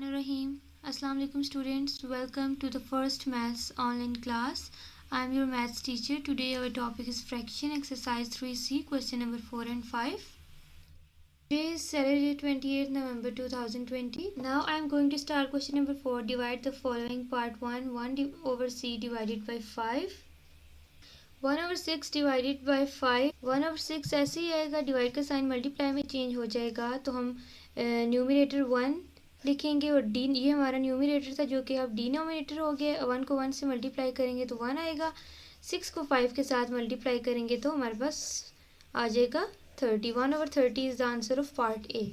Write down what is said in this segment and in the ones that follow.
Rahim. Assalamu alaikum students. Welcome to the first maths online class. I am your maths teacher. Today our topic is fraction exercise 3C question number 4 and 5. Today is Saturday 28th November 2020. Now I am going to start question number 4. Divide the following part 1 over C divided by 5. 1 over 6 divided by 5. 1 over 6 ऐसे ही आएगा, divide का sign multiply में change हो जाएगा तो हम numerator 1 लिखेंगे और डी ये हमारा न्यूमरेटर था जो कि अब डिनोमिनेटर हो गया। 1 को 1 से मल्टीप्लाई करेंगे तो 1 आएगा, 6 को 5 के साथ मल्टीप्लाई करेंगे तो हमारे पास आ जाएगा 30। 1 over 30 is the answer of part A.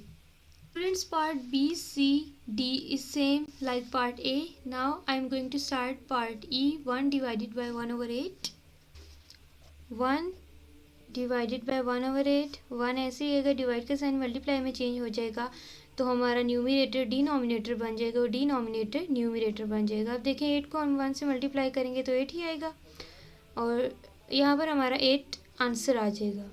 Students, part B, C, D is same like part A. Now I am going to start part E. 1 divided by 1 over 8. 1 divided by 1 over 8. 1 ऐसे ही आएगा, divide का sign multiply में change हो जाएगा तो हमारा numerator denominator बन जाएगा और डिनोमिनेटर न्यूमरेटर बन जाएगा। अब देखें 8 को हम 1 से मल्टीप्लाई करेंगे तो 8 ही आएगा और यहाँ पर हमारा 8 आंसर आ जाएगा।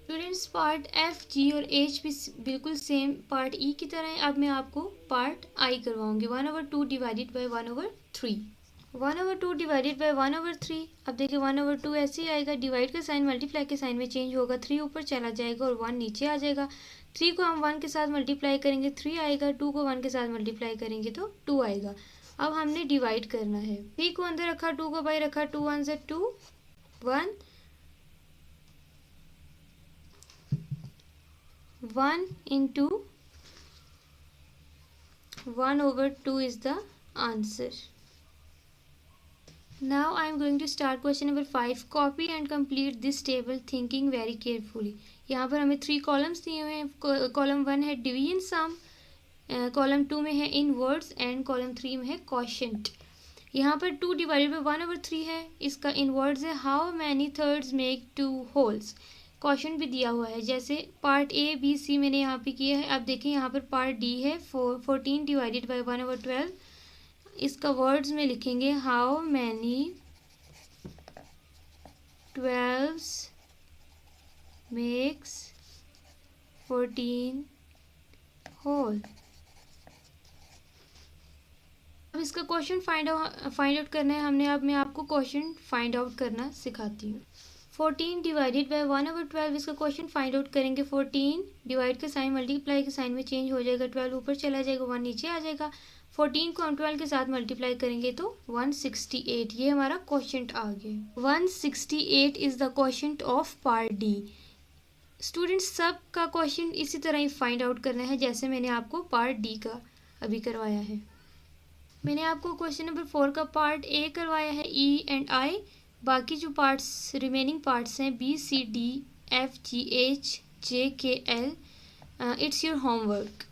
स्टूडेंट्स, पार्ट F, G और H भी बिल्कुल सेम पार्ट E की तरह है। अब मैं आपको part I करवाऊंगी। 1 over 2 divided by 1 over 3. 1 over 2 divided by 1 over 3. अब देखिए 1 over 2 ऐसे ही आएगा, डिवाइड का साइन मल्टीप्लाई के साइन में चेंज होगा, 3 ऊपर चला जाएगा और 1 नीचे आ जाएगा। 3 को हम 1 के साथ मल्टीप्लाई करेंगे 3 आएगा, 2 को 1 के साथ मल्टीप्लाई करेंगे तो 2 आएगा। अब हमने डिवाइड करना है, 3 को अंदर रखा, 2 को बाहर रखा, 2 1 से 2 1 into 1 over 2 is the answer. Now I am going to start question number 5. Copy and complete this table thinking very carefully. यहाँ पर हमें 3 कॉलम्स दिए हुए हैं। कॉलम 1 है डिवीजन सम, कॉलम 2 में है इन वर्ड्स एंड कॉलम 3 में है क्वोशंट। यहाँ पर 2 डिवाइडेड बाई 1 over 3 है, इसका इन वर्ड्स है how many thirds make 2 holes. Question भी दिया हुआ है, जैसे पार्ट A, B, C मैंने यहाँ पे किया है। अब देखें यहाँ पर पार्ट D है 14 डिवाइडेड बाई 1 over 12। इसका वर्ड्स में लिखेंगे how many 12s makes 14 whole. अब इसका क्वेश्चन फाइंड आउट करना है हमने। अब मैं आपको क्वेश्चन फाइंड आउट करना सिखाती हूँ। 14 डिवाइडेड बाई 1 over 12, इसका क्वेश्चन फाइंड आउट करेंगे। 14 डिवाइड का साइन मल्टीप्लाई के साइन में चेंज हो जाएगा, 12 ऊपर चला जाएगा, 1 नीचे आ जाएगा। 14 को हम 12 के साथ मल्टीप्लाई करेंगे तो 168, ये हमारा क्वोशंट आ गया। 168 is the quotient of part D. Students, सब का क्वेश्चन इसी तरह ही फाइंड आउट करना है जैसे मैंने आपको पार्ट डी का अभी करवाया है। मैंने आपको क्वेश्चन नंबर 4 का पार्ट ए करवाया है, ई एंड आई। बाकी जो पार्ट्स रिमेनिंग पार्ट्स हैं B, C, D, F, G, H, J, K, L, it's your homework.